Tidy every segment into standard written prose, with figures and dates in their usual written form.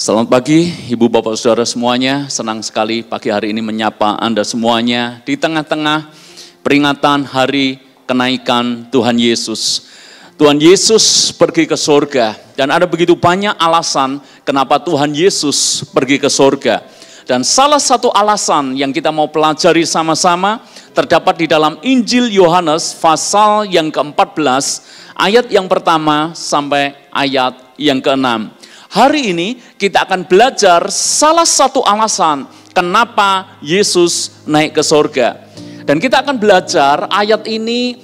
Selamat pagi Ibu Bapak Saudara semuanya, senang sekali pagi hari ini menyapa Anda semuanya di tengah-tengah peringatan hari kenaikan Tuhan Yesus. Tuhan Yesus pergi ke surga dan ada begitu banyak alasan kenapa Tuhan Yesus pergi ke surga. Dan salah satu alasan yang kita mau pelajari sama-sama terdapat di dalam Injil Yohanes pasal yang ke-14 ayat yang pertama sampai ayat yang ke-6. Hari ini kita akan belajar salah satu alasan kenapa Yesus naik ke surga. Dan kita akan belajar ayat ini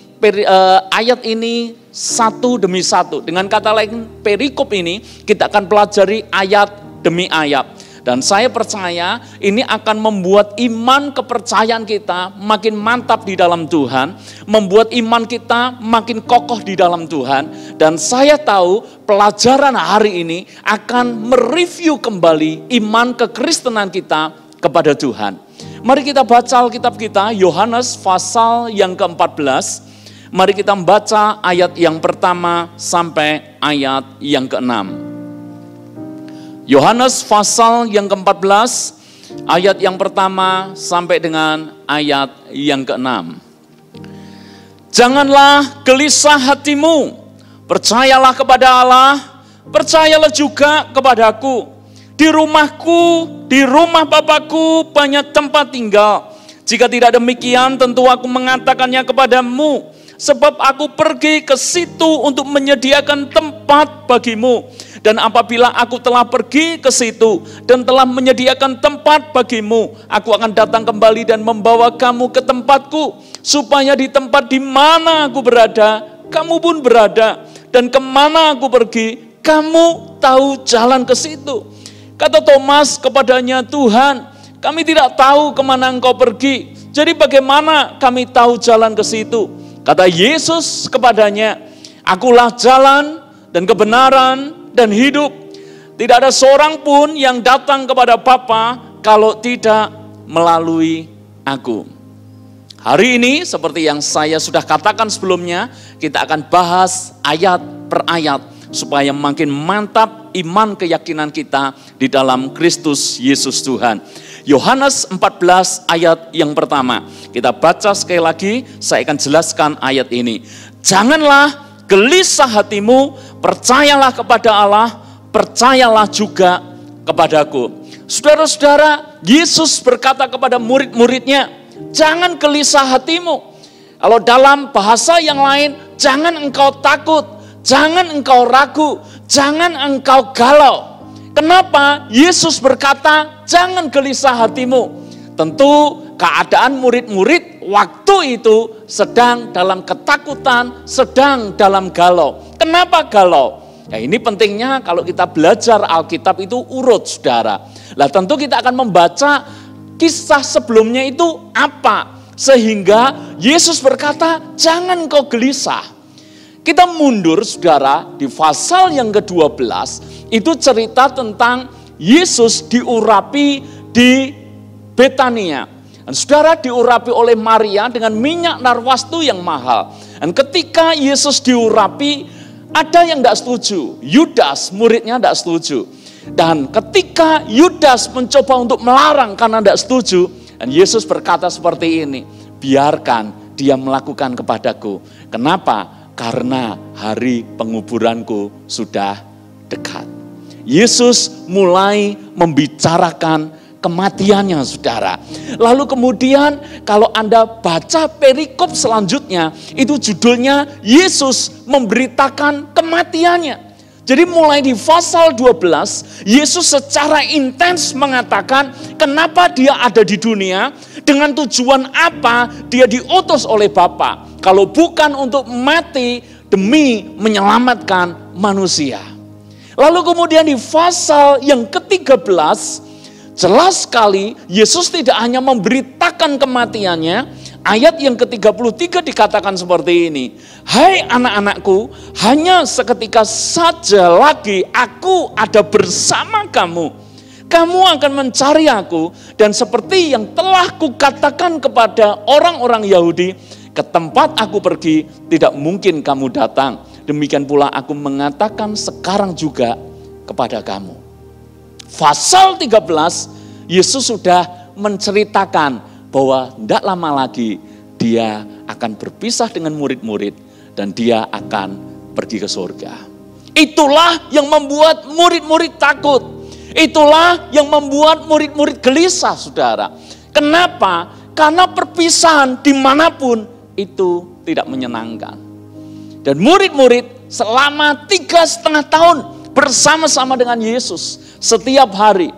satu demi satu. Dengan kata lain, perikop ini kita akan pelajari ayat demi ayat. Dan saya percaya ini akan membuat iman kepercayaan kita makin mantap di dalam Tuhan. Membuat iman kita makin kokoh di dalam Tuhan. Dan saya tahu pelajaran hari ini akan mereview kembali iman kekristenan kita kepada Tuhan. Mari kita baca Alkitab kita, Yohanes pasal yang ke-14. Mari kita membaca ayat yang pertama sampai ayat yang ke-6. Yohanes pasal yang ke-14, ayat yang pertama sampai dengan ayat yang ke-6. Janganlah gelisah hatimu, percayalah kepada Allah, percayalah juga kepadaku. Di rumahku, di rumah Bapakku banyak tempat tinggal. Jika tidak demikian, tentu aku mengatakannya kepadamu, sebab aku pergi ke situ untuk menyediakan tempat bagimu. Dan apabila aku telah pergi ke situ dan telah menyediakan tempat bagimu, aku akan datang kembali dan membawa kamu ke tempatku, supaya di tempat di mana aku berada, kamu pun berada. Dan kemana aku pergi, kamu tahu jalan ke situ. Kata Thomas kepadanya, Tuhan, kami tidak tahu kemana engkau pergi. Jadi bagaimana kami tahu jalan ke situ? Kata Yesus kepadanya, akulah jalan dan kebenaran dan hidup. Tidak ada seorang pun yang datang kepada Bapa kalau tidak melalui aku. Hari ini seperti yang saya sudah katakan sebelumnya, kita akan bahas ayat per ayat supaya makin mantap iman keyakinan kita di dalam Kristus Yesus Tuhan. Yohanes 14 ayat yang pertama. Kita baca sekali lagi, saya akan jelaskan ayat ini. Janganlah gelisah hatimu, percayalah kepada Allah, percayalah juga kepadaku. Saudara-saudara, Yesus berkata kepada murid-muridnya, jangan gelisah hatimu. Kalau dalam bahasa yang lain, jangan engkau takut, jangan engkau ragu, jangan engkau galau. Kenapa Yesus berkata, jangan gelisah hatimu? Tentu keadaan murid-murid waktu itu sedang dalam ketakutan, sedang dalam galau. Kenapa galau? Ya ini pentingnya kalau kita belajar Alkitab itu urut, saudara. Lah tentu kita akan membaca kisah sebelumnya itu apa. Sehingga Yesus berkata, jangan kau gelisah. Kita mundur, saudara, di pasal yang ke-12, itu cerita tentang Yesus diurapi di Betania. Dan saudara, diurapi oleh Maria dengan minyak narwastu yang mahal. Dan ketika Yesus diurapi, ada yang tidak setuju. Yudas, muridnya tidak setuju. Dan ketika Yudas mencoba untuk melarang karena tidak setuju, dan Yesus berkata seperti ini, biarkan dia melakukan kepadaku. Kenapa? Karena hari penguburanku sudah dekat. Yesus mulai membicarakan kematiannya, saudara. Lalu kemudian kalau Anda baca perikop selanjutnya, itu judulnya Yesus memberitakan kematiannya. Jadi mulai di pasal 12, Yesus secara intens mengatakan kenapa dia ada di dunia, dengan tujuan apa dia diutus oleh Bapa. Kalau bukan untuk mati demi menyelamatkan manusia. Lalu kemudian di pasal yang ke-13, jelas sekali Yesus tidak hanya memberitakan kematiannya. Ayat yang ke-33 dikatakan seperti ini. Hai anak-anakku, hanya seketika saja lagi aku ada bersama kamu. Kamu akan mencari aku, dan seperti yang telah kukatakan kepada orang-orang Yahudi, ke tempat aku pergi tidak mungkin kamu datang. Demikian pula aku mengatakan sekarang juga kepada kamu. Pasal 13, Yesus sudah menceritakan bahwa tidak lama lagi dia akan berpisah dengan murid-murid dan dia akan pergi ke surga. Itulah yang membuat murid-murid takut. Itulah yang membuat murid-murid gelisah, saudara. Kenapa? Karena perpisahan dimanapun itu tidak menyenangkan. Dan murid-murid selama 3,5 tahun bersama-sama dengan Yesus setiap hari.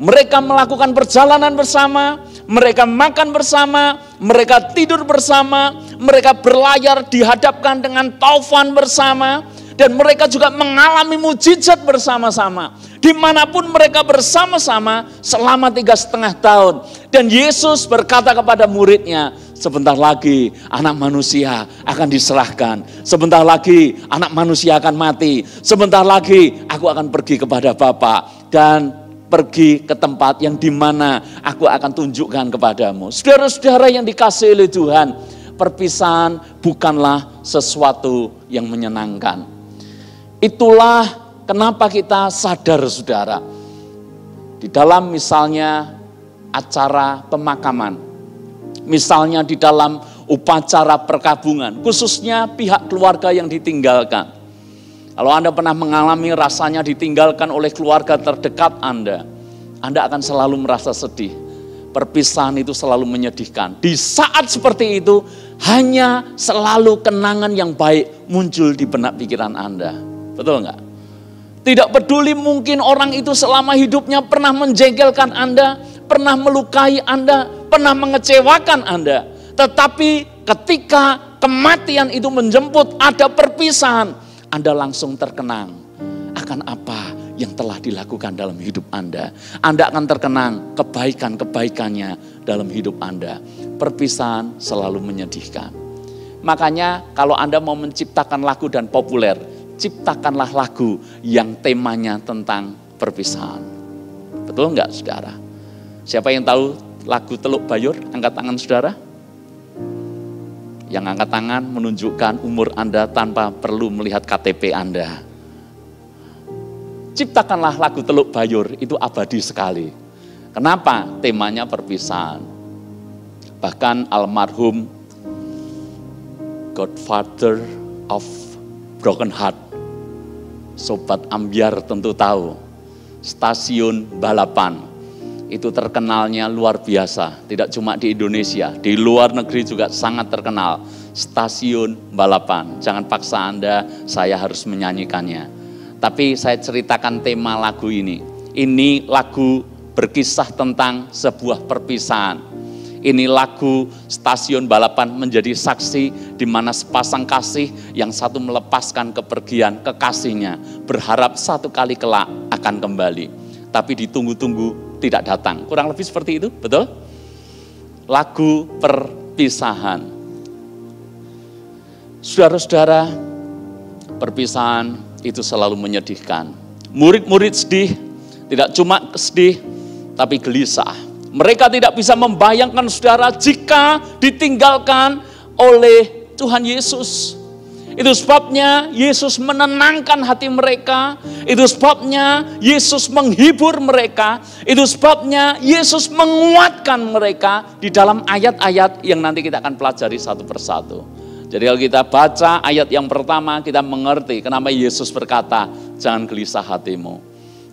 Mereka melakukan perjalanan bersama, mereka makan bersama, mereka tidur bersama, mereka berlayar dihadapkan dengan taufan bersama, dan mereka juga mengalami mujizat bersama-sama. Dimanapun mereka bersama-sama selama 3,5 tahun. Dan Yesus berkata kepada muridnya, sebentar lagi anak manusia akan diserahkan. Sebentar lagi anak manusia akan mati. Sebentar lagi aku akan pergi kepada Bapa dan pergi ke tempat yang dimana aku akan tunjukkan kepadamu. Saudara-saudara yang dikasihi oleh Tuhan, perpisahan bukanlah sesuatu yang menyenangkan. Itulah kenapa kita sadar, saudara, di dalam misalnya acara pemakaman, misalnya di dalam upacara perkabungan, khususnya pihak keluarga yang ditinggalkan. Kalau Anda pernah mengalami rasanya ditinggalkan oleh keluarga terdekat Anda akan selalu merasa sedih. Perpisahan itu selalu menyedihkan. Di saat seperti itu, hanya selalu kenangan yang baik muncul di benak pikiran Anda. Betul enggak? Tidak peduli mungkin orang itu selama hidupnya pernah menjengkelkan Anda, pernah melukai Anda, pernah mengecewakan Anda. Tetapi ketika kematian itu menjemput, ada perpisahan, Anda langsung terkenang akan apa yang telah dilakukan dalam hidup Anda. Anda akan terkenang kebaikan-kebaikannya dalam hidup Anda. Perpisahan selalu menyedihkan. Makanya kalau Anda mau menciptakan lagu dan populer, ciptakanlah lagu yang temanya tentang perpisahan. Betul enggak, saudara? Siapa yang tahu lagu Teluk Bayur? Angkat tangan, saudara. Yang angkat tangan menunjukkan umur Anda tanpa perlu melihat KTP Anda. Ciptakanlah lagu Teluk Bayur, itu abadi sekali. Kenapa? Temanya perpisahan. Bahkan almarhum Godfather of Broken Heart, Sobat Ambyar tentu tahu, stasiun balapan itu terkenalnya luar biasa. Tidak cuma di Indonesia, di luar negeri juga sangat terkenal. Stasiun balapan. Jangan paksa Anda, saya harus menyanyikannya. Tapi saya ceritakan tema lagu ini. Ini lagu berkisah tentang sebuah perpisahan. Ini lagu stasiun balapan menjadi saksi di mana sepasang kasih yang satu melepaskan kepergian kekasihnya, berharap satu kali kelak akan kembali. Tapi ditunggu-tunggu tidak datang. Kurang lebih seperti itu, betul? Lagu perpisahan. Saudara-saudara, perpisahan itu selalu menyedihkan. Murid-murid sedih, tidak cuma sedih, tapi gelisah. Mereka tidak bisa membayangkan, saudara, jika ditinggalkan oleh Tuhan Yesus. Itu sebabnya Yesus menenangkan hati mereka. Itu sebabnya Yesus menghibur mereka. Itu sebabnya Yesus menguatkan mereka di dalam ayat-ayat yang nanti kita akan pelajari satu persatu. Jadi kalau kita baca ayat yang pertama, kita mengerti kenapa Yesus berkata, jangan gelisah hatimu.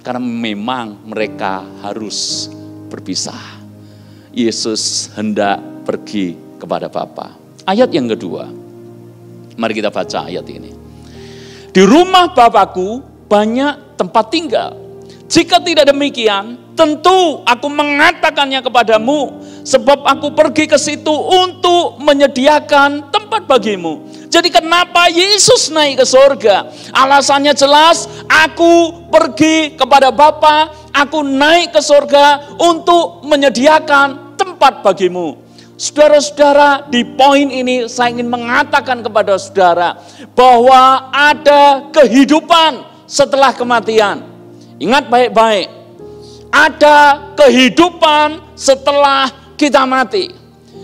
Karena memang mereka harus berpisah. Yesus hendak pergi kepada Bapa. Ayat yang kedua, mari kita baca ayat ini. Di rumah Bapakku banyak tempat tinggal. Jika tidak demikian, tentu aku mengatakannya kepadamu, sebab aku pergi ke situ untuk menyediakan tempat bagimu. Jadi kenapa Yesus naik ke surga? Alasannya jelas, aku pergi kepada Bapa, aku naik ke surga untuk menyediakan tempat bagimu. Saudara-saudara, di poin ini saya ingin mengatakan kepada saudara bahwa ada kehidupan setelah kematian. Ingat baik-baik, ada kehidupan setelah kita mati.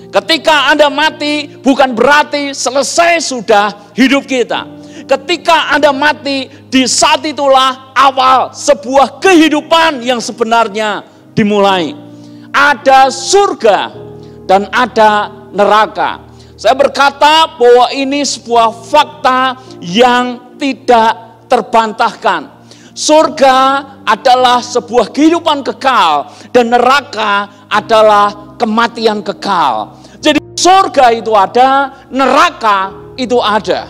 Ketika Anda mati bukan berarti selesai sudah hidup kita. Ketika Anda mati, di saat itulah awal sebuah kehidupan yang sebenarnya dimulai. Ada surga dan ada neraka. Saya berkata bahwa ini sebuah fakta yang tidak terbantahkan. Surga adalah sebuah kehidupan kekal dan neraka adalah kematian kekal. Jadi surga itu ada, neraka itu ada.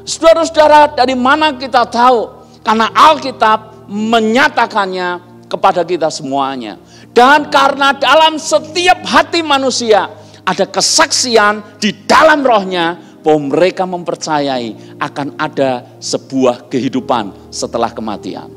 Saudara-saudara, dari mana kita tahu? Karena Alkitab menyatakannya kepada kita semuanya. Dan karena dalam setiap hati manusia ada kesaksian di dalam rohnya bahwa mereka mempercayai akan ada sebuah kehidupan setelah kematian.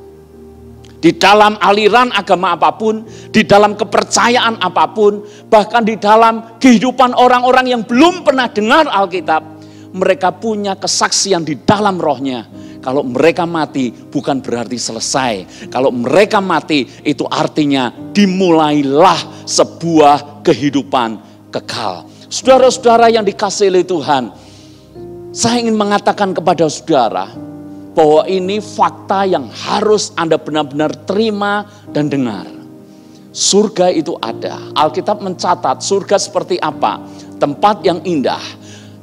Di dalam aliran agama apapun, di dalam kepercayaan apapun, bahkan di dalam kehidupan orang-orang yang belum pernah dengar Alkitab, mereka punya kesaksian di dalam rohnya. Kalau mereka mati bukan berarti selesai. Kalau mereka mati itu artinya dimulailah sebuah kehidupan kekal. Saudara-saudara yang dikasihi oleh Tuhan, saya ingin mengatakan kepada saudara bahwa ini fakta yang harus Anda benar-benar terima dan dengar. Surga itu ada. Alkitab mencatat surga seperti apa? Tempat yang indah.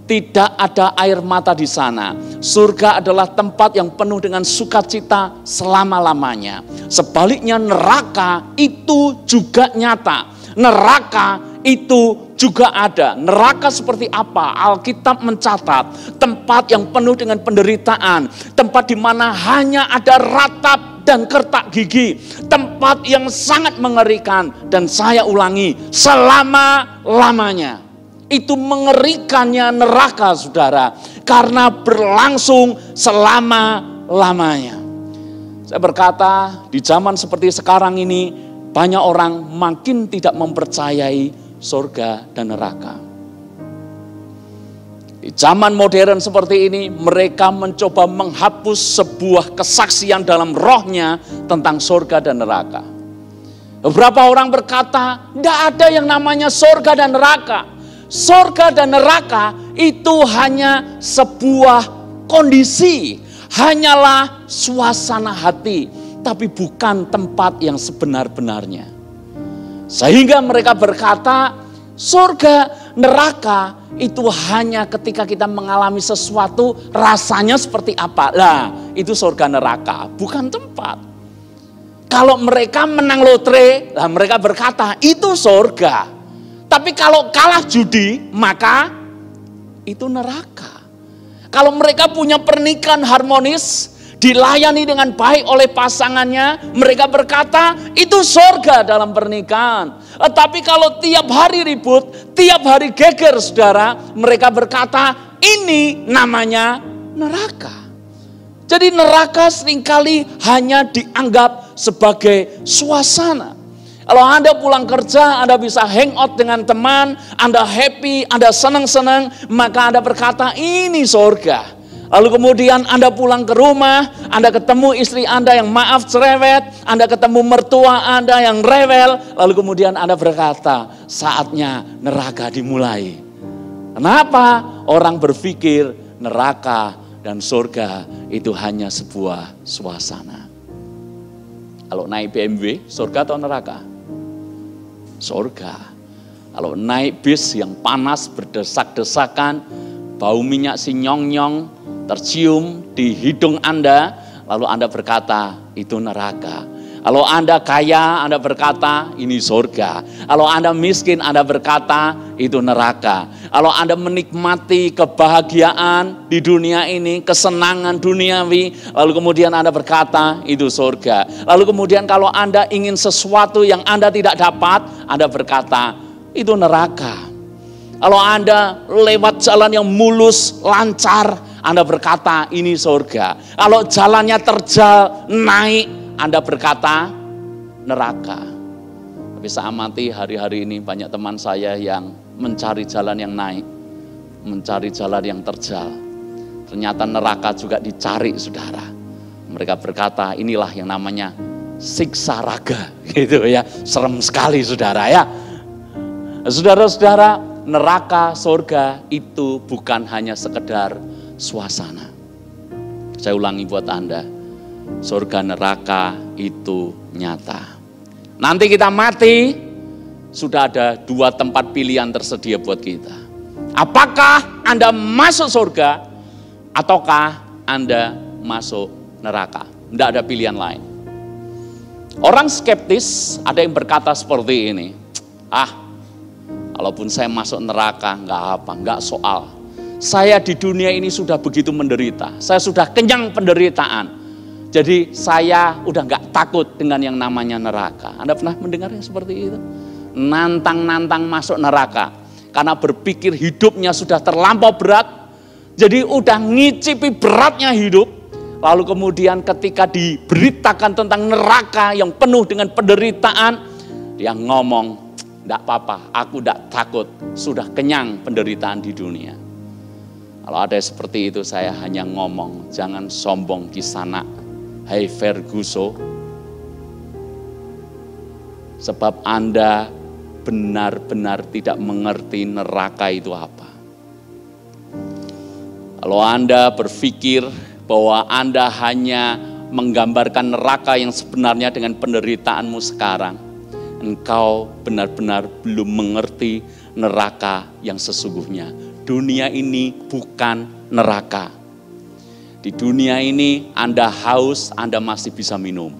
Tidak ada air mata di sana. Surga adalah tempat yang penuh dengan sukacita selama-lamanya. Sebaliknya neraka itu juga nyata. Neraka itu juga ada. Neraka seperti apa? Alkitab mencatat tempat yang penuh dengan penderitaan, tempat di mana hanya ada ratap dan kertak gigi, tempat yang sangat mengerikan. Dan saya ulangi, selama-lamanya. Itu mengerikannya neraka, saudara, karena berlangsung selama-lamanya. Saya berkata, di zaman seperti sekarang ini banyak orang makin tidak mempercayai surga dan neraka. Di zaman modern seperti ini, mereka mencoba menghapus sebuah kesaksian dalam rohnya tentang surga dan neraka. Beberapa orang berkata, tidak ada yang namanya surga dan neraka. Surga dan neraka itu hanya sebuah kondisi, hanyalah suasana hati, tapi bukan tempat yang sebenar-benarnya. Sehingga mereka berkata, surga, neraka itu hanya ketika kita mengalami sesuatu rasanya seperti apa. Lah, itu surga neraka, bukan tempat. Kalau mereka menang lotre, lah mereka berkata itu surga. Tapi kalau kalah judi, maka itu neraka. Kalau mereka punya pernikahan harmonis, dilayani dengan baik oleh pasangannya, mereka berkata itu surga dalam pernikahan. Tapi kalau tiap hari ribut, tiap hari geger, saudara, mereka berkata ini namanya neraka. Jadi neraka seringkali hanya dianggap sebagai suasana. Kalau Anda pulang kerja, Anda bisa hangout dengan teman, Anda happy, Anda senang-senang, maka Anda berkata ini surga. Lalu kemudian Anda pulang ke rumah, Anda ketemu istri Anda yang maaf cerewet, Anda ketemu mertua Anda yang rewel, lalu kemudian Anda berkata, saatnya neraka dimulai. Kenapa? Orang berpikir neraka dan surga itu hanya sebuah suasana. Kalau naik BMW, surga atau neraka? Surga. Kalau naik bis yang panas, berdesak-desakan, bau minyak si nyong-nyong tercium di hidung Anda, lalu Anda berkata, itu neraka. Kalau Anda kaya, Anda berkata, ini surga. Kalau Anda miskin, Anda berkata, itu neraka. Kalau Anda menikmati kebahagiaan di dunia ini, kesenangan duniawi, lalu kemudian Anda berkata, itu surga. Lalu kemudian kalau Anda ingin sesuatu yang Anda tidak dapat, Anda berkata, itu neraka. Kalau Anda lewat jalan yang mulus, lancar, Anda berkata, ini surga. Kalau jalannya terjal, naik, Anda berkata neraka. Tapi saya amati hari-hari ini banyak teman saya yang mencari jalan yang naik, mencari jalan yang terjal. Ternyata neraka juga dicari, saudara. Mereka berkata inilah yang namanya siksa raga, gitu ya. Serem sekali, saudara ya. Saudara-saudara, neraka, surga itu bukan hanya sekedar suasana. Saya ulangi buat Anda, surga neraka itu nyata. Nanti kita mati, sudah ada 2 tempat pilihan tersedia buat kita. Apakah Anda masuk surga, ataukah Anda masuk neraka? Tidak ada pilihan lain. Orang skeptis, ada yang berkata seperti ini, kalaupun saya masuk neraka, nggak soal. Saya di dunia ini sudah begitu menderita, saya sudah kenyang penderitaan. Jadi saya udah nggak takut dengan yang namanya neraka. Anda pernah mendengar yang seperti itu? Nantang-nantang masuk neraka, karena berpikir hidupnya sudah terlampau berat, jadi udah ngicipi beratnya hidup. Lalu kemudian ketika diberitakan tentang neraka yang penuh dengan penderitaan, dia ngomong, enggak apa-apa, aku enggak takut, sudah kenyang penderitaan di dunia. Kalau ada seperti itu, saya hanya ngomong, jangan sombong di sana, hai Ferguson. Sebab Anda benar-benar tidak mengerti neraka itu apa. Kalau Anda berpikir bahwa Anda hanya menggambarkan neraka yang sebenarnya dengan penderitaanmu sekarang, engkau benar-benar belum mengerti neraka yang sesungguhnya. Dunia ini bukan neraka. Di dunia ini Anda haus, Anda masih bisa minum.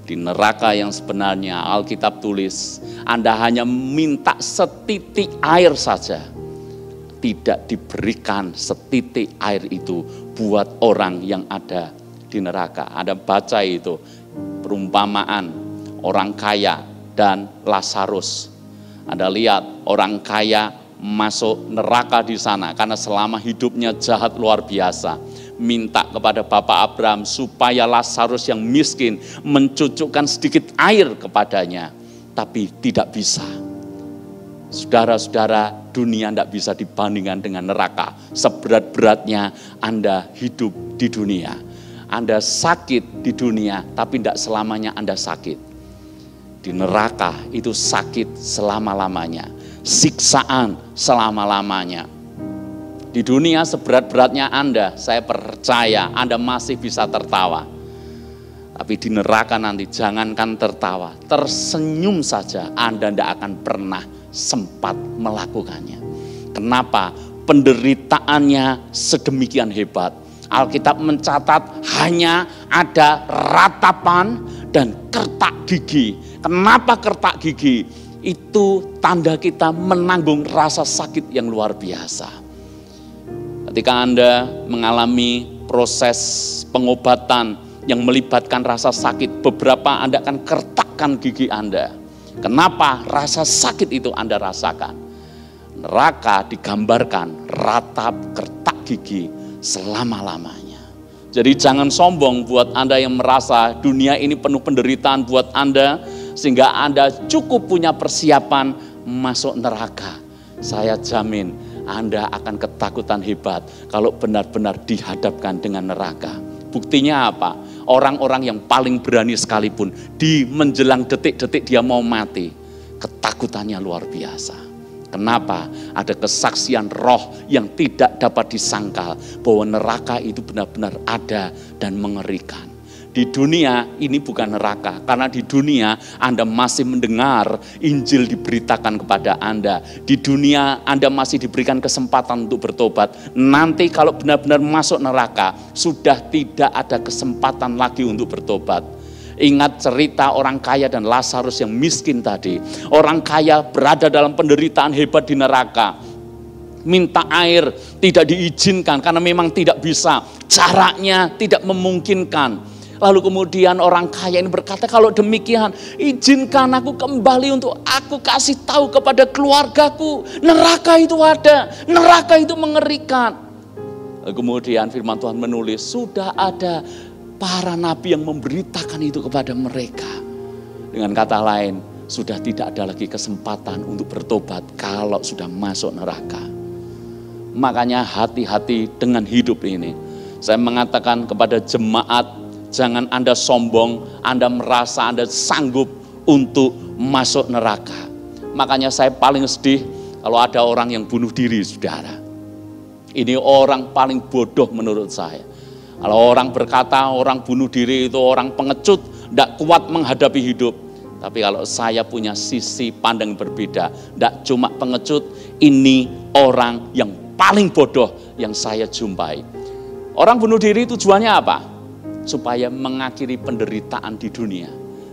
Di neraka yang sebenarnya Alkitab tulis, Anda hanya minta setitik air saja. Tidak diberikan setitik air itu buat orang yang ada di neraka. Anda baca itu, perumpamaan orang kaya dan Lazarus. Anda lihat orang kaya masuk neraka di sana karena selama hidupnya jahat luar biasa. Minta kepada Bapak Abraham supaya Lazarus yang miskin mencucukkan sedikit air kepadanya, tapi tidak bisa. Saudara-saudara, dunia tidak bisa dibandingkan dengan neraka. Seberat-beratnya Anda hidup di dunia. Anda sakit di dunia, tapi tidak selamanya Anda sakit. Di neraka itu sakit selama-lamanya. Siksaan selama-lamanya. Di dunia seberat-beratnya Anda, saya percaya Anda masih bisa tertawa. Tapi di neraka nanti jangankan tertawa, tersenyum saja Anda tidak akan pernah sempat melakukannya. Kenapa? Penderitaannya sedemikian hebat. Alkitab mencatat hanya ada ratapan dan kertak gigi. Kenapa kertak gigi? Itu tanda kita menanggung rasa sakit yang luar biasa. Ketika Anda mengalami proses pengobatan yang melibatkan rasa sakit, beberapa Anda akan kertakkan gigi Anda. Kenapa? Rasa sakit itu Anda rasakan. Neraka digambarkan ratap kertak gigi selama-lamanya. Jadi jangan sombong buat Anda yang merasa dunia ini penuh penderitaan buat Anda, sehingga Anda cukup punya persiapan masuk neraka. Saya jamin Anda akan ketakutan hebat kalau benar-benar dihadapkan dengan neraka. Buktinya apa? Orang-orang yang paling berani sekalipun di menjelang detik-detik dia mau mati, ketakutannya luar biasa. Kenapa? Ada kesaksian roh yang tidak dapat disangkal bahwa neraka itu benar-benar ada dan mengerikan. Di dunia ini bukan neraka, karena di dunia Anda masih mendengar Injil diberitakan kepada Anda. Di dunia Anda masih diberikan kesempatan untuk bertobat. Nanti kalau benar-benar masuk neraka, sudah tidak ada kesempatan lagi untuk bertobat. Ingat cerita orang kaya dan Lazarus yang miskin tadi. Orang kaya berada dalam penderitaan hebat di neraka. Minta air tidak diizinkan karena memang tidak bisa. Caranya tidak memungkinkan. Lalu kemudian orang kaya ini berkata, kalau demikian izinkan aku kembali untuk aku kasih tahu kepada keluargaku. Neraka itu ada, neraka itu mengerikan. Lalu kemudian firman Tuhan menulis, sudah ada para nabi yang memberitakan itu kepada mereka. Dengan kata lain, sudah tidak ada lagi kesempatan untuk bertobat kalau sudah masuk neraka. Makanya hati-hati dengan hidup ini. Saya mengatakan kepada jemaat, jangan Anda sombong, Anda merasa Anda sanggup untuk masuk neraka. Makanya saya paling sedih kalau ada orang yang bunuh diri, saudara. Ini orang paling bodoh menurut saya. Kalau orang berkata orang bunuh diri itu orang pengecut, tidak kuat menghadapi hidup. Tapi kalau saya punya sisi pandang berbeda, tidak cuma pengecut, ini orang yang paling bodoh yang saya jumpai. Orang bunuh diri tujuannya apa? Supaya mengakhiri penderitaan di dunia.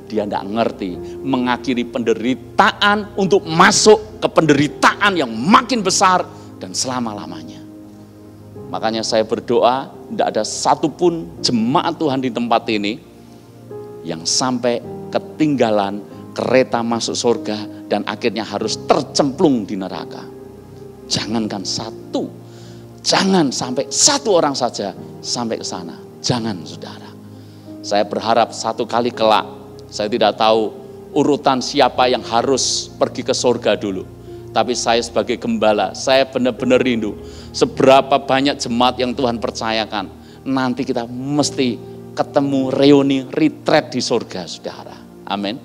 Dia tidak ngerti, mengakhiri penderitaan untuk masuk ke penderitaan yang makin besar dan selama-lamanya. Makanya saya berdoa, tidak ada satupun jemaat Tuhan di tempat ini yang sampai ketinggalan kereta masuk surga dan akhirnya harus tercemplung di neraka. Jangankan satu, jangan sampai satu orang saja sampai ke sana. Jangan, saudara. Saya berharap satu kali kelak, saya tidak tahu urutan siapa yang harus pergi ke surga dulu. Tapi saya sebagai gembala, saya benar-benar rindu seberapa banyak jemaat yang Tuhan percayakan. Nanti kita mesti ketemu reuni retreat di surga, saudara. Amin.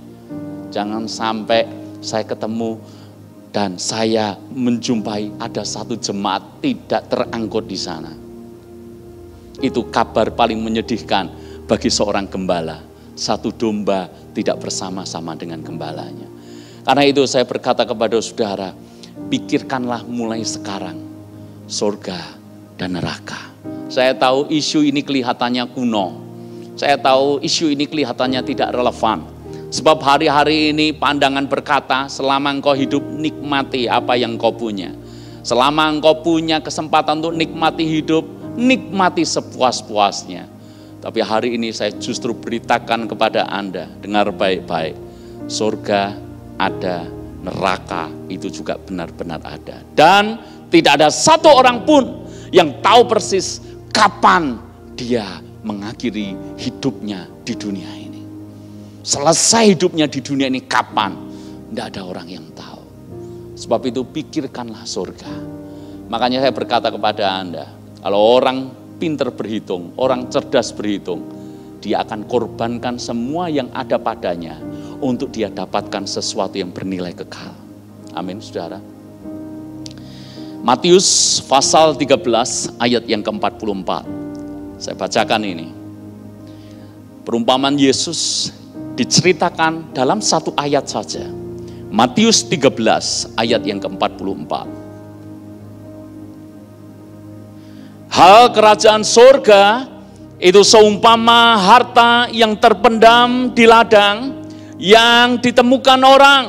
Jangan sampai saya ketemu dan saya menjumpai ada satu jemaat tidak terangkut di sana. Itu kabar paling menyedihkan bagi seorang gembala. Satu domba tidak bersama-sama dengan gembalanya. Karena itu saya berkata kepada saudara, pikirkanlah mulai sekarang surga dan neraka. Saya tahu isu ini kelihatannya kuno. Saya tahu isu ini kelihatannya tidak relevan. Sebab hari-hari ini pandangan berkata, selama engkau hidup nikmati apa yang engkau punya. Selama engkau punya kesempatan untuk nikmati hidup, nikmati sepuas-puasnya. Tapi hari ini saya justru beritakan kepada Anda, dengar baik-baik. Surga ada, neraka itu juga benar-benar ada. Dan tidak ada satu orang pun yang tahu persis kapan dia mengakhiri hidupnya di dunia ini. Selesai hidupnya di dunia ini kapan? Tidak ada orang yang tahu. Sebab itu pikirkanlah surga. Makanya saya berkata kepada Anda, kalau orang pintar berhitung, orang cerdas berhitung, dia akan korbankan semua yang ada padanya untuk dia dapatkan sesuatu yang bernilai kekal. Amin, saudara. Matius pasal 13 ayat yang ke-44. Saya bacakan ini. Perumpamaan Yesus diceritakan dalam satu ayat saja. Matius 13 ayat yang ke-44. Hal kerajaan surga itu seumpama harta yang terpendam di ladang yang ditemukan orang,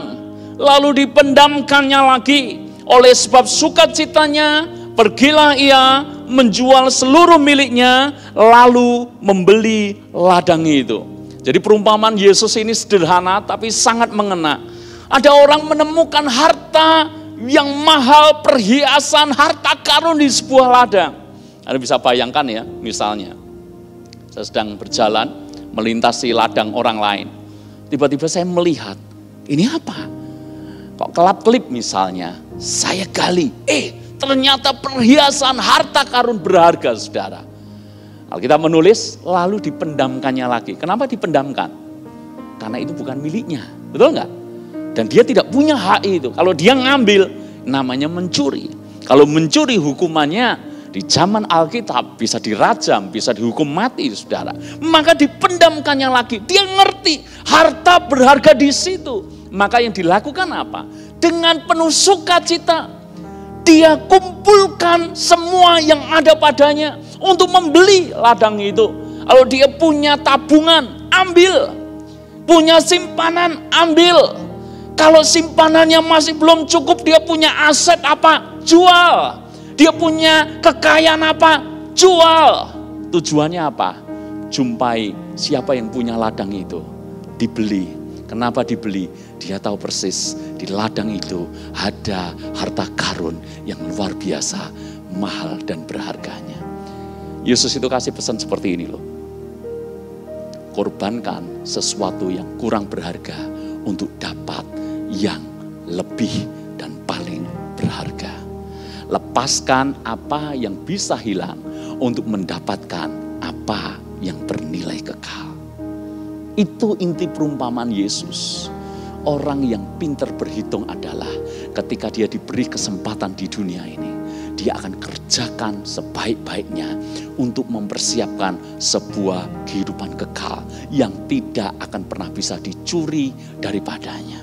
lalu dipendamkannya lagi. Oleh sebab sukacitanya, pergilah ia menjual seluruh miliknya, lalu membeli ladang itu. Jadi perumpamaan Yesus ini sederhana tapi sangat mengena. Ada orang menemukan harta yang mahal, perhiasan, harta karun di sebuah ladang. Anda bisa bayangkan ya, misalnya saya sedang berjalan melintasi ladang orang lain. Tiba-tiba saya melihat, ini apa? Kok kelap-kelip misalnya, saya gali, ternyata perhiasan harta karun berharga, saudara. Alkitab menulis, lalu dipendamkannya lagi. Kenapa dipendamkan? Karena itu bukan miliknya, betul nggak? Dan dia tidak punya hak itu. Kalau dia ngambil, namanya mencuri. Kalau mencuri hukumannya di zaman Alkitab bisa dirajam, bisa dihukum mati, saudara. Maka dipendamkannya lagi. Dia ngerti harta berharga di situ. Maka yang dilakukan apa? Dengan penuh sukacita, dia kumpulkan semua yang ada padanya untuk membeli ladang itu. Kalau dia punya tabungan, ambil. Punya simpanan, ambil. Kalau simpanannya masih belum cukup, dia punya aset apa? Jual. Dia punya kekayaan apa? Jual. Tujuannya apa? Jumpai siapa yang punya ladang itu. Dibeli. Kenapa dibeli? Dia tahu persis di ladang itu ada harta karun yang luar biasa, mahal dan berharganya. Yesus itu kasih pesan seperti ini loh. Korbankan sesuatu yang kurang berharga untuk dapat yang lebih dan paling berharga. Lepaskan apa yang bisa hilang untuk mendapatkan apa yang bernilai kekal. Itu inti perumpamaan Yesus. Orang yang pintar berhitung adalah ketika dia diberi kesempatan di dunia ini, dia akan kerjakan sebaik-baiknya untuk mempersiapkan sebuah kehidupan kekal yang tidak akan pernah bisa dicuri daripadanya.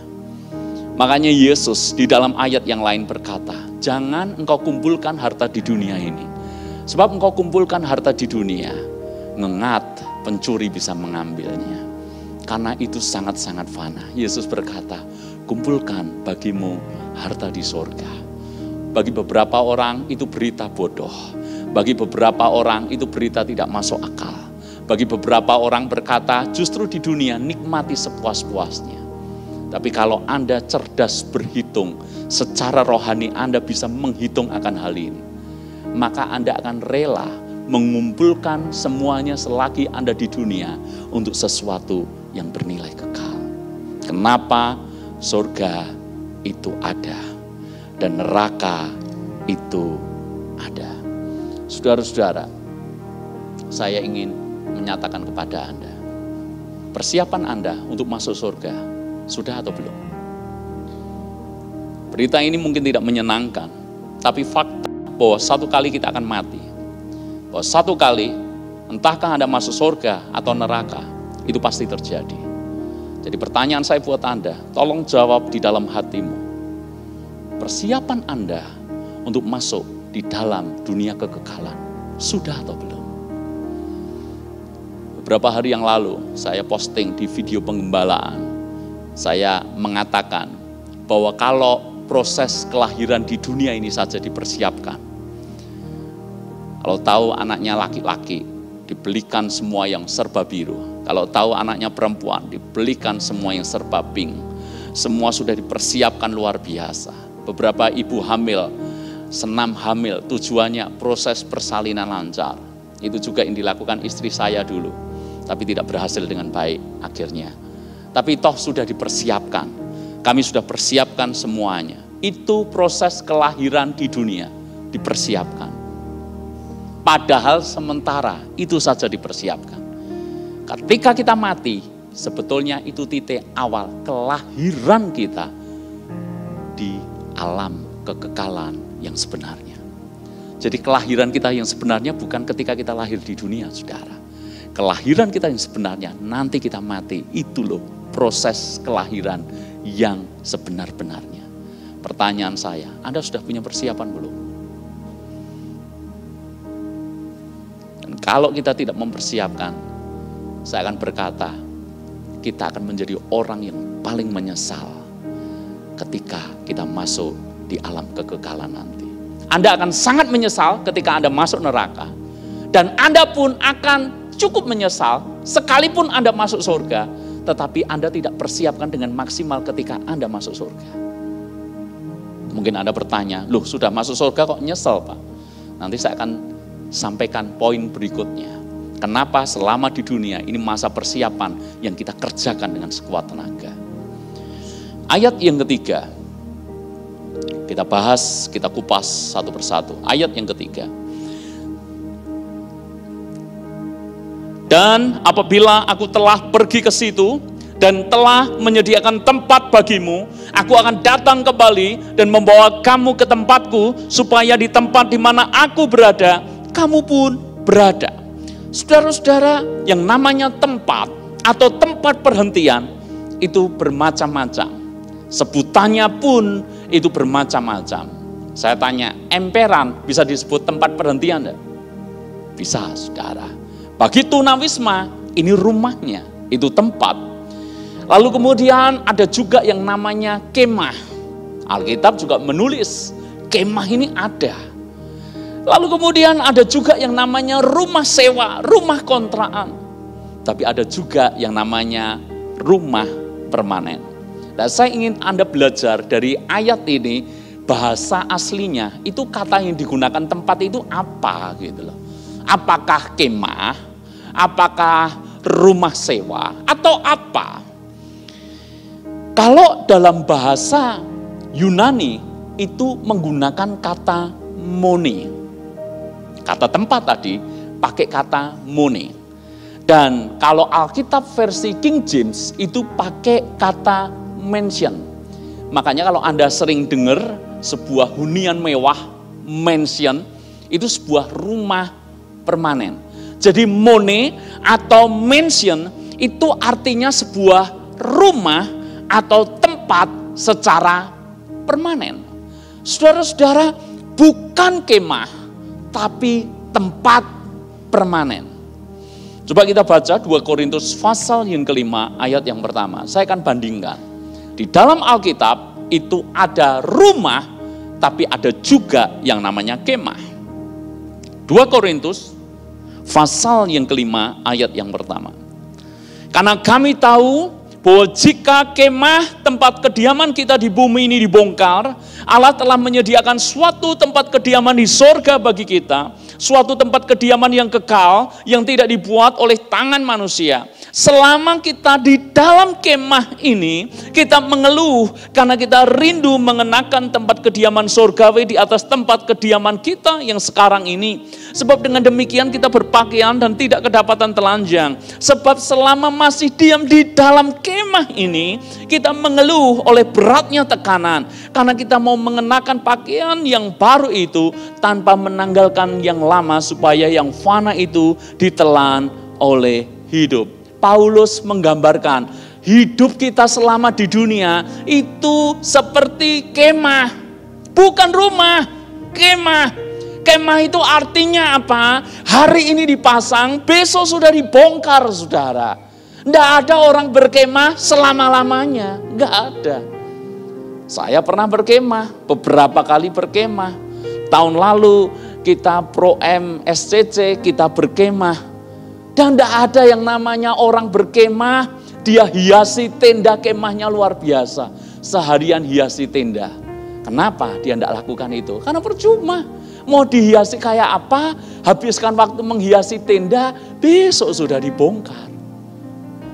Makanya Yesus di dalam ayat yang lain berkata, jangan engkau kumpulkan harta di dunia ini. Sebab engkau kumpulkan harta di dunia, ngengat pencuri bisa mengambilnya. Karena itu sangat-sangat fana. Yesus berkata, kumpulkan bagimu harta di sorga. Bagi beberapa orang itu berita bodoh. Bagi beberapa orang itu berita tidak masuk akal. Bagi beberapa orang berkata justru di dunia nikmati sepuas-puasnya. Tapi kalau Anda cerdas berhitung, secara rohani Anda bisa menghitung akan hal ini. Maka Anda akan rela mengumpulkan semuanya selagi Anda di dunia untuk sesuatu yang bernilai kekal. Kenapa? Surga itu ada. Dan neraka itu ada. Saudara-saudara, saya ingin menyatakan kepada Anda, persiapan Anda untuk masuk surga sudah atau belum? Berita ini mungkin tidak menyenangkan, tapi fakta bahwa satu kali kita akan mati. Bahwa satu kali, entahkah Anda masuk surga atau neraka, itu pasti terjadi. Jadi pertanyaan saya buat Anda, tolong jawab di dalam hatimu. Persiapan Anda untuk masuk di dalam dunia kekekalan sudah atau belum? Beberapa hari yang lalu saya posting di video penggembalaan. Saya mengatakan bahwa kalau proses kelahiran di dunia ini saja dipersiapkan. Kalau tahu anaknya laki-laki, dibelikan semua yang serba biru. Kalau tahu anaknya perempuan, dibelikan semua yang serba pink. Semua sudah dipersiapkan luar biasa. Beberapa ibu hamil, senam hamil, tujuannya proses persalinan lancar. Itu juga yang dilakukan istri saya dulu, tapi tidak berhasil dengan baik akhirnya. Tapi toh sudah dipersiapkan, kami sudah persiapkan semuanya. Itu proses kelahiran di dunia, dipersiapkan. Padahal sementara itu saja dipersiapkan. Ketika kita mati, sebetulnya itu titik awal kelahiran kita di alam kekekalan yang sebenarnya. Jadi kelahiran kita yang sebenarnya bukan ketika kita lahir di dunia, saudara. Kelahiran kita yang sebenarnya nanti kita mati, itu loh proses kelahiran yang sebenar-benarnya. Pertanyaan saya, Anda sudah punya persiapan belum? Dan kalau kita tidak mempersiapkan, saya akan berkata, kita akan menjadi orang yang paling menyesal ketika kita masuk di alam kekekalan nanti. Anda akan sangat menyesal ketika Anda masuk neraka. Dan Anda pun akan cukup menyesal sekalipun Anda masuk surga, tetapi Anda tidak persiapkan dengan maksimal ketika Anda masuk surga. Mungkin Anda bertanya, loh sudah masuk surga kok nyesel Pak? Nanti saya akan sampaikan poin berikutnya. Kenapa selama di dunia ini masa persiapan yang kita kerjakan dengan sekuat tenaga. Ayat yang ketiga, kita bahas, kita kupas satu persatu. Ayat yang ketiga. Dan apabila aku telah pergi ke situ dan telah menyediakan tempat bagimu, aku akan datang kembali dan membawa kamu ke tempatku, supaya di tempat di mana aku berada, kamu pun berada. Saudara-saudara, yang namanya tempat atau tempat perhentian itu bermacam-macam. Sebutannya pun itu bermacam-macam. Saya tanya, emperan bisa disebut tempat perhentian enggak? Bisa, saudara. Bagi tunawisma, ini rumahnya, itu tempat. Lalu kemudian ada juga yang namanya kemah. Alkitab juga menulis, kemah ini ada. Lalu kemudian ada juga yang namanya rumah sewa, rumah kontrakan. Tapi ada juga yang namanya rumah permanen. Dan saya ingin Anda belajar dari ayat ini, bahasa aslinya itu kata yang digunakan tempat itu apa gitu loh. Apakah kemah, apakah rumah sewa, atau apa? Kalau dalam bahasa Yunani itu menggunakan kata mone. Kata tempat tadi pakai kata mone. Dan kalau Alkitab versi King James itu pakai kata mansion. Makanya kalau Anda sering dengar sebuah hunian mewah, mansion itu sebuah rumah permanen. Jadi mone atau mansion itu artinya sebuah rumah atau tempat secara permanen. Saudara-saudara, bukan kemah, tapi tempat permanen. Coba kita baca 2 Korintus pasal yang kelima ayat yang pertama. Saya akan bandingkan. Di dalam Alkitab itu ada rumah, tapi ada juga yang namanya kemah. 2 Korintus pasal yang kelima ayat yang pertama. Karena kami tahu bahwa jika kemah tempat kediaman kita di bumi ini dibongkar, Allah telah menyediakan suatu tempat kediaman di sorga bagi kita, suatu tempat kediaman yang kekal, yang tidak dibuat oleh tangan manusia. Selama kita di dalam kemah ini, kita mengeluh karena kita rindu mengenakan tempat kediaman surgawi di atas tempat kediaman kita yang sekarang ini. Sebab dengan demikian kita berpakaian dan tidak kedapatan telanjang. Sebab selama masih diam di dalam kemah ini, kita mengeluh oleh beratnya tekanan. Karena kita mau mengenakan pakaian yang baru itu tanpa menanggalkan yang lama supaya yang fana itu ditelan oleh hidup. Paulus menggambarkan hidup kita selama di dunia itu seperti kemah, bukan rumah, kemah. Kemah itu artinya apa? Hari ini dipasang, besok sudah dibongkar, saudara. Tidak ada orang berkemah selama-lamanya, nggak ada. Saya pernah berkemah, beberapa kali berkemah. Tahun lalu kita Pro-M SCC, kita berkemah. Dan tidak ada yang namanya orang berkemah, dia hiasi tenda kemahnya luar biasa. Seharian hiasi tenda. Kenapa dia tidak lakukan itu? Karena percuma. Mau dihiasi kayak apa, habiskan waktu menghiasi tenda, besok sudah dibongkar.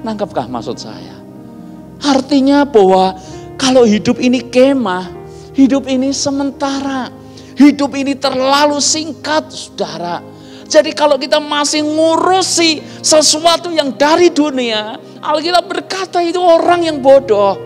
Nangkepkah maksud saya? Artinya bahwa kalau hidup ini kemah, hidup ini sementara. Hidup ini terlalu singkat, saudara. Jadi kalau kita masih ngurusi sesuatu yang dari dunia, Alkitab berkata itu orang yang bodoh.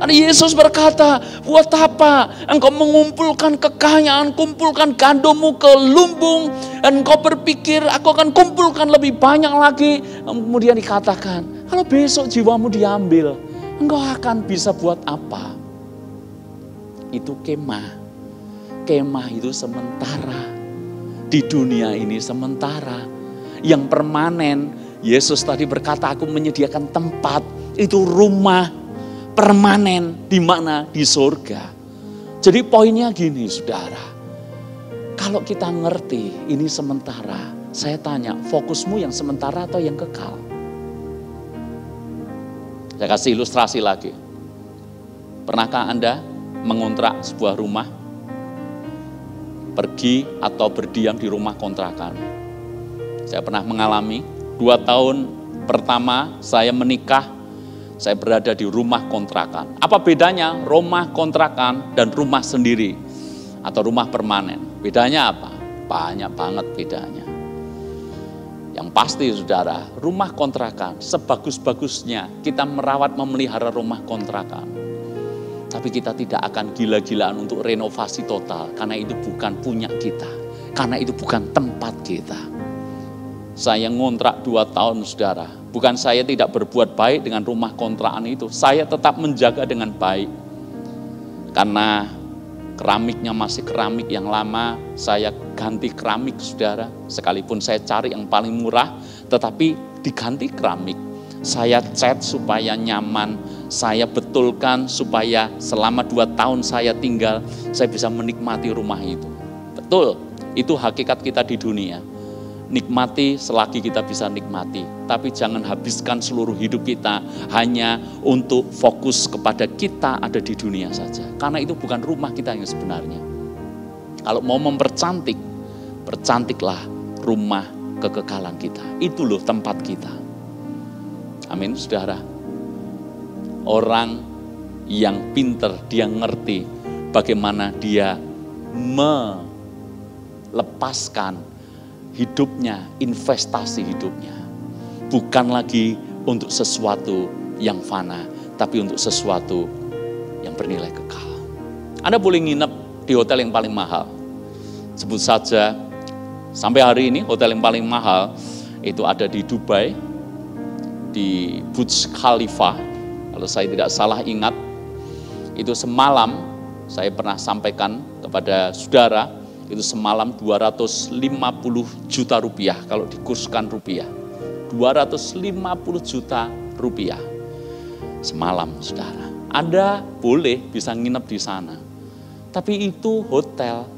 Dan Yesus berkata, buat apa engkau mengumpulkan kekayaan, kumpulkan gandummu ke lumbung, dan engkau berpikir aku akan kumpulkan lebih banyak lagi. Kemudian dikatakan, kalau besok jiwamu diambil, engkau akan bisa buat apa? Itu kemah. Kemah itu sementara. Di dunia ini sementara. Yang permanen, Yesus tadi berkata, aku menyediakan tempat, itu rumah permanen. Di mana? Di surga. Jadi poinnya gini, saudara. Kalau kita ngerti ini sementara, saya tanya, fokusmu yang sementara atau yang kekal? Saya kasih ilustrasi lagi. Pernahkah Anda mengontrak sebuah rumah? Pergi atau berdiam di rumah kontrakan. Saya pernah mengalami 2 tahun pertama saya menikah, saya berada di rumah kontrakan. Apa bedanya rumah kontrakan dan rumah sendiri atau rumah permanen? Bedanya apa? Banyak banget bedanya. Yang pasti saudara, rumah kontrakan sebagus-bagusnya kita merawat memelihara rumah kontrakan. Tapi kita tidak akan gila-gilaan untuk renovasi total. Karena itu bukan punya kita. Karena itu bukan tempat kita. Saya ngontrak 2 tahun saudara. Bukan saya tidak berbuat baik dengan rumah kontrakan itu. Saya tetap menjaga dengan baik. Karena keramiknya masih keramik yang lama. Saya ganti keramik saudara. Sekalipun saya cari yang paling murah. Tetapi diganti keramik. Saya cat supaya nyaman, saya betulkan supaya selama 2 tahun saya tinggal, saya bisa menikmati rumah itu. Betul, itu hakikat kita di dunia. Nikmati selagi kita bisa nikmati, tapi jangan habiskan seluruh hidup kita hanya untuk fokus kepada kita ada di dunia saja. Karena itu bukan rumah kita yang sebenarnya. Kalau mau mempercantik, percantiklah rumah kekekalan kita. Itu loh tempat kita. Amin, saudara. Orang yang pinter, dia ngerti bagaimana dia melepaskan hidupnya, investasi hidupnya. Bukan lagi untuk sesuatu yang fana, tapi untuk sesuatu yang bernilai kekal. Anda boleh nginep di hotel yang paling mahal. Sebut saja, sampai hari ini hotel yang paling mahal itu ada di Dubai, di Burj Khalifa. Kalau saya tidak salah ingat, itu semalam saya pernah sampaikan kepada saudara, itu semalam 250 juta rupiah kalau dikurskan rupiah. 250 juta rupiah semalam, saudara. Anda boleh bisa nginep di sana, tapi itu hotel.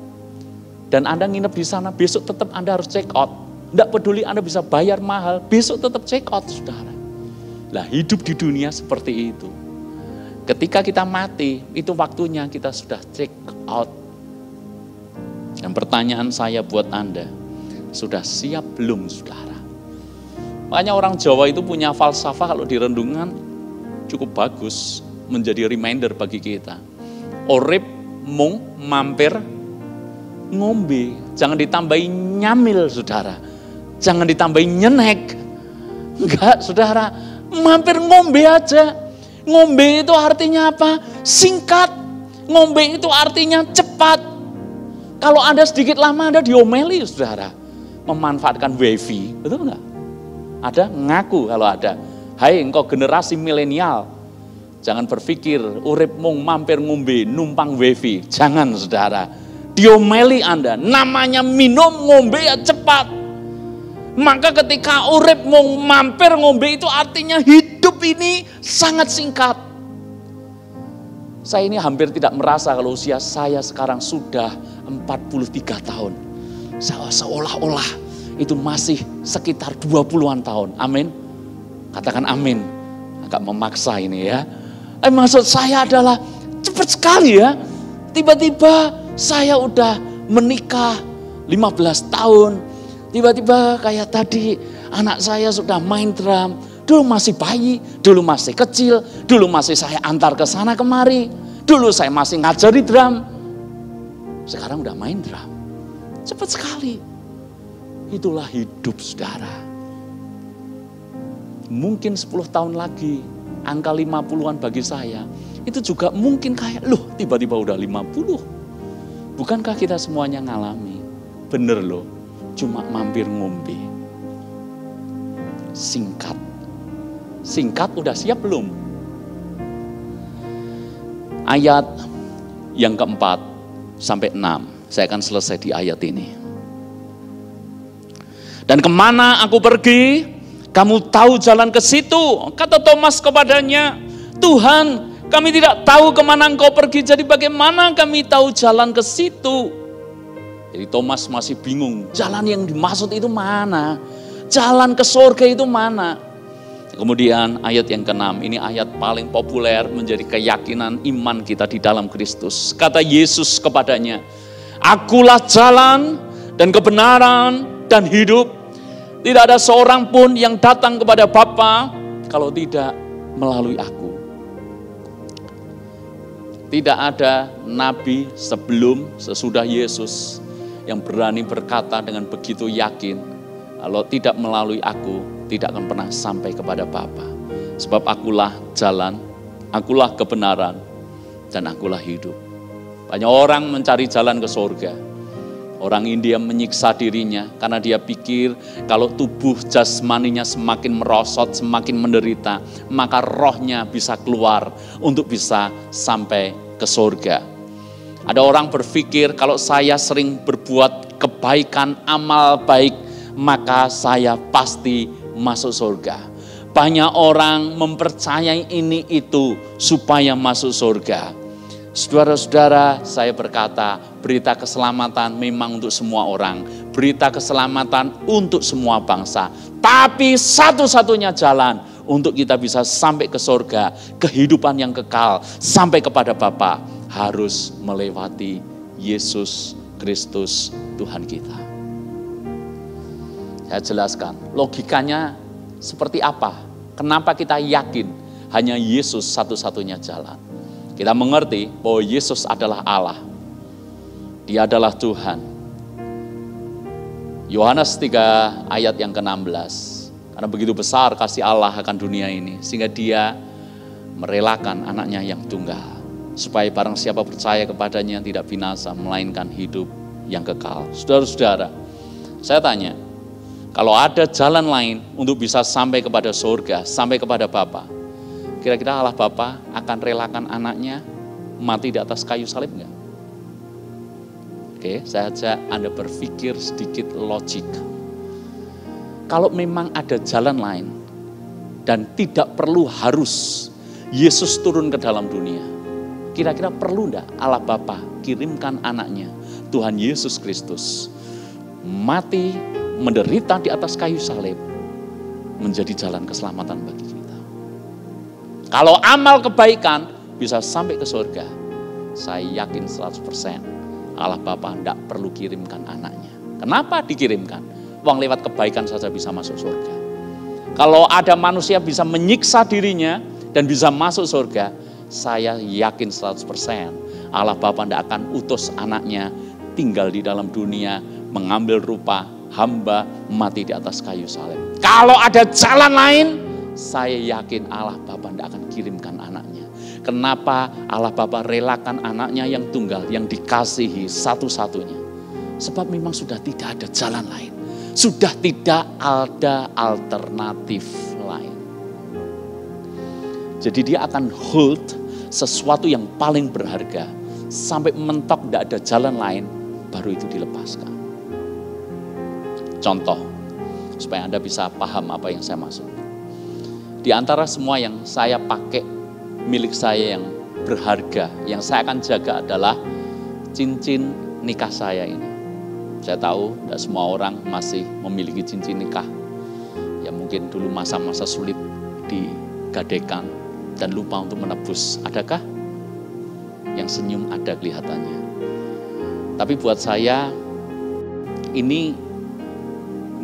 Dan Anda nginep di sana, besok tetap Anda harus check out. Tidak peduli Anda bisa bayar mahal, besok tetap check out, saudara. Lah, hidup di dunia seperti itu. Ketika kita mati, itu waktunya kita sudah check out. Dan pertanyaan saya buat Anda, sudah siap belum, saudara? Makanya orang Jawa itu punya falsafah kalau direndungan cukup bagus, menjadi reminder bagi kita. Urip mung mampir ngombe, jangan ditambahi nyamil, saudara. Jangan ditambahi nyenek. Enggak, saudara, mampir ngombe aja. Ngombe itu artinya apa? Singkat. Ngombe itu artinya cepat. Kalau Anda sedikit lama Anda diomeli, saudara. Memanfaatkan wifi, betul enggak? Ada ngaku kalau ada. Hai engkau generasi milenial, jangan berpikir urip mung mampir ngombe numpang wifi. Jangan, saudara. Diomeli Anda, namanya minum ngombe ya cepat. Maka ketika urip mung mampir ngombe itu artinya hidup ini sangat singkat. Saya ini hampir tidak merasa kalau usia saya sekarang sudah 43 tahun. Seolah-olah itu masih sekitar 20-an tahun. Amin. Katakan amin. Agak memaksa ini ya. Maksud saya adalah cepat sekali ya. Tiba-tiba saya udah menikah 15 tahun. Tiba-tiba kayak tadi anak saya sudah main drum. Dulu masih bayi, dulu masih kecil, dulu masih saya antar ke sana kemari. Dulu saya masih ngajari drum. Sekarang udah main drum. Cepat sekali. Itulah hidup, saudara. Mungkin 10 tahun lagi, angka 50-an bagi saya, itu juga mungkin kayak, loh tiba-tiba udah 50. Bukankah kita semuanya ngalami? Bener loh, cuma mampir ngombe. Singkat. Singkat udah siap belum? Ayat yang keempat sampai 6. Saya akan selesai di ayat ini. Dan kemana aku pergi, kamu tahu jalan ke situ. Kata Thomas kepadanya, Tuhan, kami tidak tahu kemana engkau pergi, jadi bagaimana kami tahu jalan ke situ? Jadi Thomas masih bingung, jalan yang dimaksud itu mana? Jalan ke surga itu mana? Kemudian ayat yang ke-6, ini ayat paling populer menjadi keyakinan iman kita di dalam Kristus. Kata Yesus kepadanya, Akulah jalan dan kebenaran dan hidup. Tidak ada seorang pun yang datang kepada Bapa kalau tidak melalui aku. Tidak ada nabi sebelum sesudah Yesus yang berani berkata dengan begitu yakin, kalau tidak melalui aku, tidak akan pernah sampai kepada Bapa. Sebab akulah jalan, akulah kebenaran, dan akulah hidup. Banyak orang mencari jalan ke surga. Orang India menyiksa dirinya karena dia pikir kalau tubuh jasmaninya semakin merosot, semakin menderita, maka rohnya bisa keluar untuk bisa sampai ke surga. Ada orang berpikir kalau saya sering berbuat kebaikan, amal baik, maka saya pasti masuk surga. Banyak orang mempercayai ini itu supaya masuk surga. Saudara-saudara, saya berkata, berita keselamatan memang untuk semua orang. Berita keselamatan untuk semua bangsa. Tapi satu-satunya jalan untuk kita bisa sampai ke surga, kehidupan yang kekal, sampai kepada Bapa, harus melewati Yesus Kristus Tuhan kita. Saya jelaskan, logikanya seperti apa? Kenapa kita yakin hanya Yesus satu-satunya jalan? Kita mengerti bahwa Yesus adalah Allah. Dia adalah Tuhan. Yohanes 3 ayat yang ke-16. Karena begitu besar kasih Allah akan dunia ini, sehingga dia merelakan anaknya yang tunggal. Supaya barang siapa percaya kepadanya tidak binasa, melainkan hidup yang kekal. Saudara-saudara, saya tanya, kalau ada jalan lain untuk bisa sampai kepada surga, sampai kepada Bapa, kira-kira Allah Bapa akan relakan anaknya mati di atas kayu salib enggak? Oke, saya ajak Anda berpikir sedikit logik. Kalau memang ada jalan lain dan tidak perlu harus Yesus turun ke dalam dunia, kira-kira perlu enggak Allah Bapa kirimkan anaknya, Tuhan Yesus Kristus, mati, menderita di atas kayu salib, menjadi jalan keselamatan bagi kita. Kalau amal kebaikan bisa sampai ke surga, saya yakin 100% Allah Bapa tidak perlu kirimkan anaknya. Kenapa dikirimkan? Wong lewat kebaikan saja bisa masuk surga. Kalau ada manusia bisa menyiksa dirinya dan bisa masuk surga, saya yakin 100% Allah Bapa tidak akan utus anaknya tinggal di dalam dunia, mengambil rupa hamba, mati di atas kayu salib. Kalau ada jalan lain, saya yakin Allah Bapa tidak akan kirimkan anaknya. Kenapa Allah Bapa relakan anaknya yang tunggal, yang dikasihi satu-satunya? Sebab memang sudah tidak ada jalan lain. Sudah tidak ada alternatif lain. Jadi dia akan hold sesuatu yang paling berharga sampai mentok tidak ada jalan lain, baru itu dilepaskan. Contoh, supaya Anda bisa paham apa yang saya maksud. Di antara semua yang saya pakai, milik saya yang berharga, yang saya akan jaga adalah cincin nikah saya ini. Saya tahu tidak semua orang masih memiliki cincin nikah. Ya mungkin dulu masa-masa sulit digadaikan dan lupa untuk menebus. Adakah? Yang senyum ada kelihatannya. Tapi buat saya, ini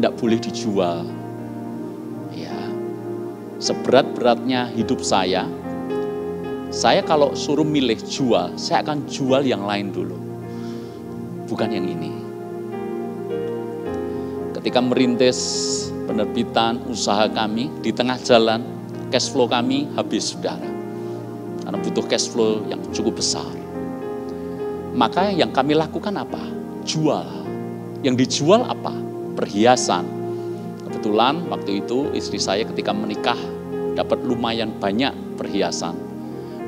tidak boleh dijual. Ya, seberat-beratnya hidup saya kalau suruh milih jual, saya akan jual yang lain dulu. Bukan yang ini. Ketika merintis penerbitan usaha kami, di tengah jalan, cash flow kami habis, saudara. Karena butuh cash flow yang cukup besar. Maka yang kami lakukan apa? Jual. Yang dijual apa? Perhiasan. Kebetulan waktu itu istri saya ketika menikah dapat lumayan banyak perhiasan.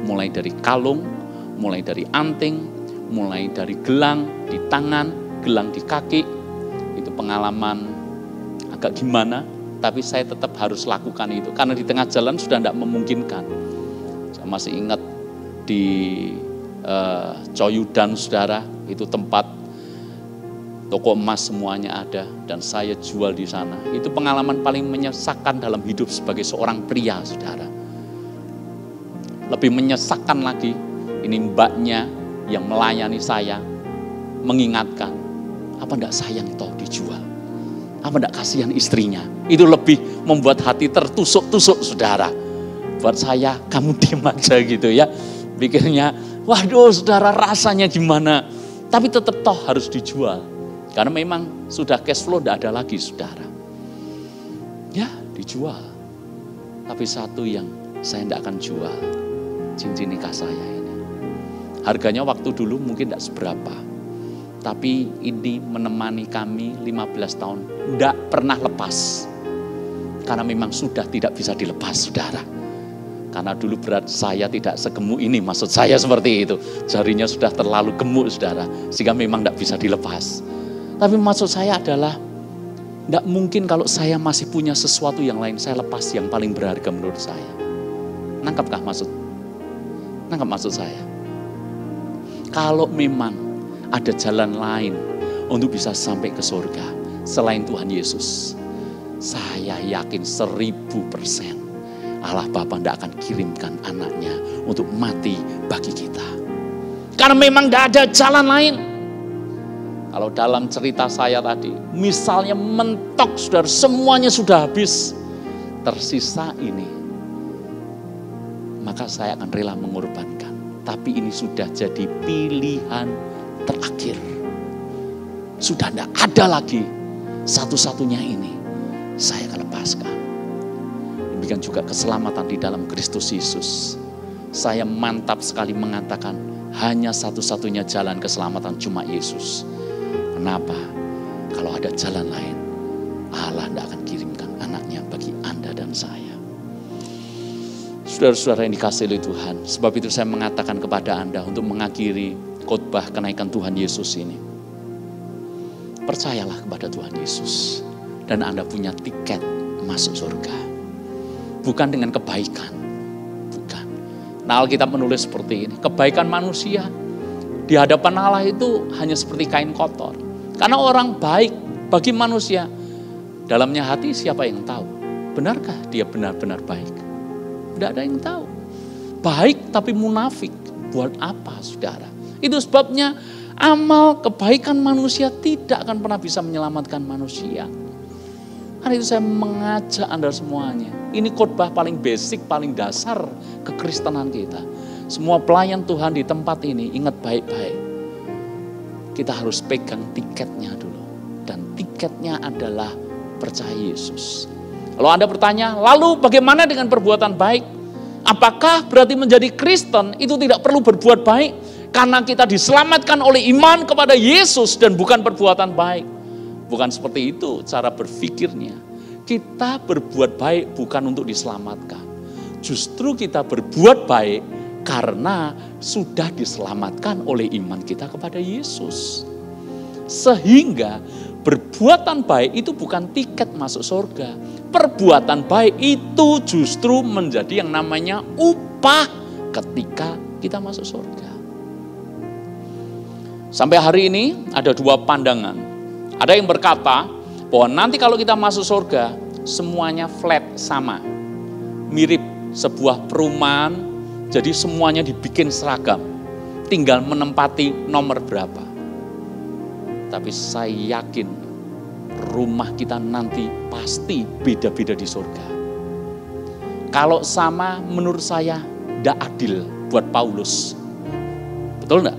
Mulai dari kalung, mulai dari anting, mulai dari gelang di tangan, gelang di kaki. Itu pengalaman agak gimana, tapi saya tetap harus lakukan itu. Karena di tengah jalan sudah tidak memungkinkan. Saya masih ingat di Coyudan, saudara, itu tempat toko emas semuanya ada dan saya jual di sana. Itu pengalaman paling menyesakan dalam hidup sebagai seorang pria, saudara. Lebih menyesakan lagi, ini mbaknya yang melayani saya mengingatkan, apa enggak sayang toh dijual? Apa enggak kasihan istrinya? Itu lebih membuat hati tertusuk-tusuk, saudara. Buat saya, kamu diam aja gitu ya. Pikirnya, waduh saudara rasanya gimana? Tapi tetap toh harus dijual. Karena memang sudah cash flow tidak ada lagi, saudara. Ya, dijual. Tapi satu yang saya tidak akan jual, cincin nikah saya ini. Harganya waktu dulu mungkin tidak seberapa. Tapi ini menemani kami 15 tahun. Tidak pernah lepas. Karena memang sudah tidak bisa dilepas, saudara. Karena dulu berat saya tidak segemuk ini, maksud saya seperti itu. Jarinya sudah terlalu gemuk, saudara. Sehingga memang tidak bisa dilepas. Tapi maksud saya adalah, tidak mungkin kalau saya masih punya sesuatu yang lain, saya lepas yang paling berharga menurut saya. Nangkapkah maksud? Nangkap maksud saya? Kalau memang ada jalan lain untuk bisa sampai ke surga, selain Tuhan Yesus, saya yakin 1000% Allah Bapa tidak akan kirimkan anaknya untuk mati bagi kita. Karena memang tidak ada jalan lain. Kalau dalam cerita saya tadi, misalnya mentok, saudara, semuanya sudah habis, tersisa ini, maka saya akan rela mengorbankan. Tapi ini sudah jadi pilihan terakhir. Sudah tidak ada lagi, satu-satunya ini saya akan lepaskan. Demikian juga keselamatan di dalam Kristus Yesus. Saya mantap sekali mengatakan hanya satu-satunya jalan keselamatan cuma Yesus. Kenapa? Kalau ada jalan lain, Allah tidak akan kirimkan anaknya bagi Anda dan saya. Saudara-saudara yang dikasihi oleh Tuhan, sebab itu saya mengatakan kepada Anda untuk mengakhiri khotbah kenaikan Tuhan Yesus ini. Percayalah kepada Tuhan Yesus dan Anda punya tiket masuk surga. Bukan dengan kebaikan, bukan. Nah, Alkitab menulis seperti ini, kebaikan manusia di hadapan Allah itu hanya seperti kain kotor. Karena orang baik bagi manusia, dalamnya hati siapa yang tahu? Benarkah dia benar-benar baik? Tidak ada yang tahu. Baik tapi munafik, buat apa saudara? Itu sebabnya amal kebaikan manusia tidak akan pernah bisa menyelamatkan manusia. Karena itu saya mengajak Anda semuanya. Ini khotbah paling basic, paling dasar kekristenan kita. Semua pelayan Tuhan di tempat ini ingat baik-baik. Kita harus pegang tiketnya dulu. Dan tiketnya adalah percaya Yesus. Kalau Anda bertanya, lalu bagaimana dengan perbuatan baik? Apakah berarti menjadi Kristen itu tidak perlu berbuat baik? Karena kita diselamatkan oleh iman kepada Yesus dan bukan perbuatan baik. Bukan seperti itu cara berpikirnya. Kita berbuat baik bukan untuk diselamatkan. Justru kita berbuat baik karena sudah diselamatkan oleh iman kita kepada Yesus. Sehingga perbuatan baik itu bukan tiket masuk surga. Perbuatan baik itu justru menjadi yang namanya upah ketika kita masuk surga. Sampai hari ini ada dua pandangan. Ada yang berkata bahwa nanti kalau kita masuk surga, semuanya flat sama. Mirip sebuah perumahan, jadi semuanya dibikin seragam. Tinggal menempati nomor berapa. Tapi saya yakin rumah kita nanti pasti beda-beda di surga. Kalau sama menurut saya tidak adil buat Paulus. Betul enggak?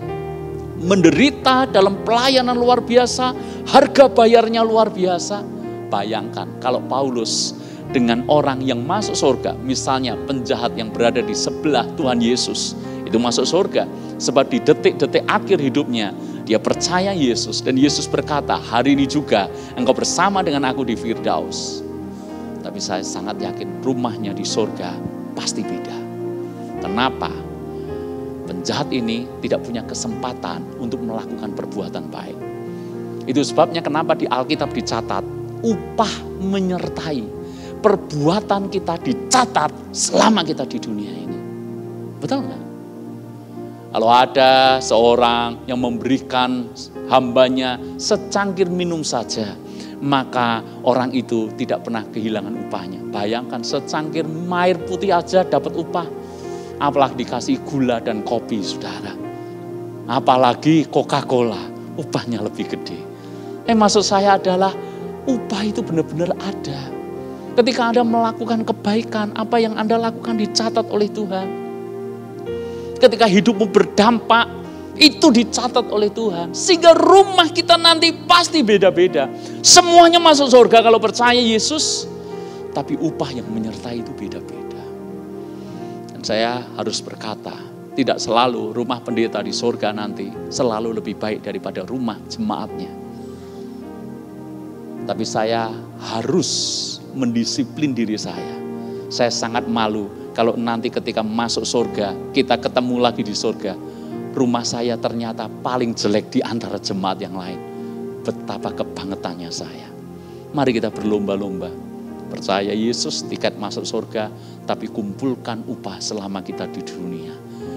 Menderita dalam pelayanan luar biasa, harga bayarnya luar biasa. Bayangkan kalau Paulus dengan orang yang masuk surga, misalnya penjahat yang berada di sebelah Tuhan Yesus, itu masuk surga. Sebab di detik-detik akhir hidupnya, dia percaya Yesus. Dan Yesus berkata, hari ini juga engkau bersama dengan aku di Firdaus. Tapi saya sangat yakin rumahnya di surga pasti beda. Kenapa? Penjahat ini tidak punya kesempatan untuk melakukan perbuatan baik. Itu sebabnya kenapa di Alkitab dicatat, upah menyertai. Perbuatan kita dicatat selama kita di dunia ini. Betul nggak? Kalau ada seorang yang memberikan hambanya secangkir minum saja, maka orang itu tidak pernah kehilangan upahnya. Bayangkan secangkir air putih aja dapat upah. Apalagi dikasih gula dan kopi, saudara. Apalagi Coca-Cola, upahnya lebih gede. Maksud saya adalah upah itu benar-benar ada. Ketika Anda melakukan kebaikan, apa yang Anda lakukan dicatat oleh Tuhan. Ketika hidupmu berdampak, itu dicatat oleh Tuhan. Sehingga rumah kita nanti pasti beda-beda. Semuanya masuk surga kalau percaya Yesus. Tapi upah yang menyertai itu beda-beda. Saya harus berkata, tidak selalu rumah pendeta di surga nanti selalu lebih baik daripada rumah jemaatnya. Tapi saya harus mendisiplin diri saya. Saya sangat malu kalau nanti ketika masuk surga, kita ketemu lagi di surga, rumah saya ternyata paling jelek di antara jemaat yang lain. Betapa kebangetannya saya. Mari kita berlomba-lomba. Percaya Yesus, tiket masuk surga, tapi kumpulkan upah selama kita di dunia.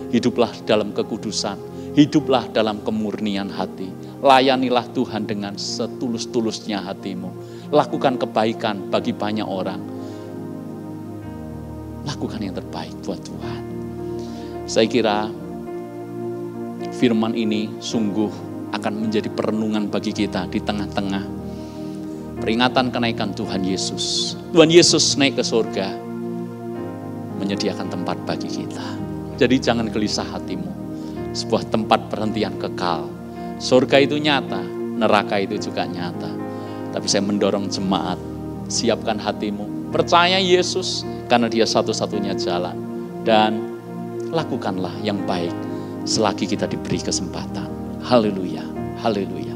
Hiduplah dalam kekudusan, hiduplah dalam kemurnian hati. Layanilah Tuhan dengan setulus-tulusnya hatimu. Lakukan kebaikan bagi banyak orang. Lakukan yang terbaik buat Tuhan. Saya kira firman ini sungguh akan menjadi perenungan bagi kita di tengah-tengah peringatan kenaikan Tuhan Yesus. Tuhan Yesus naik ke surga, menyediakan tempat bagi kita. Jadi jangan gelisah hatimu. Sebuah tempat perhentian kekal. Surga itu nyata, neraka itu juga nyata. Tapi saya mendorong jemaat, siapkan hatimu. Percaya Yesus, karena dia satu-satunya jalan. Dan lakukanlah yang baik selagi kita diberi kesempatan. Haleluya, haleluya.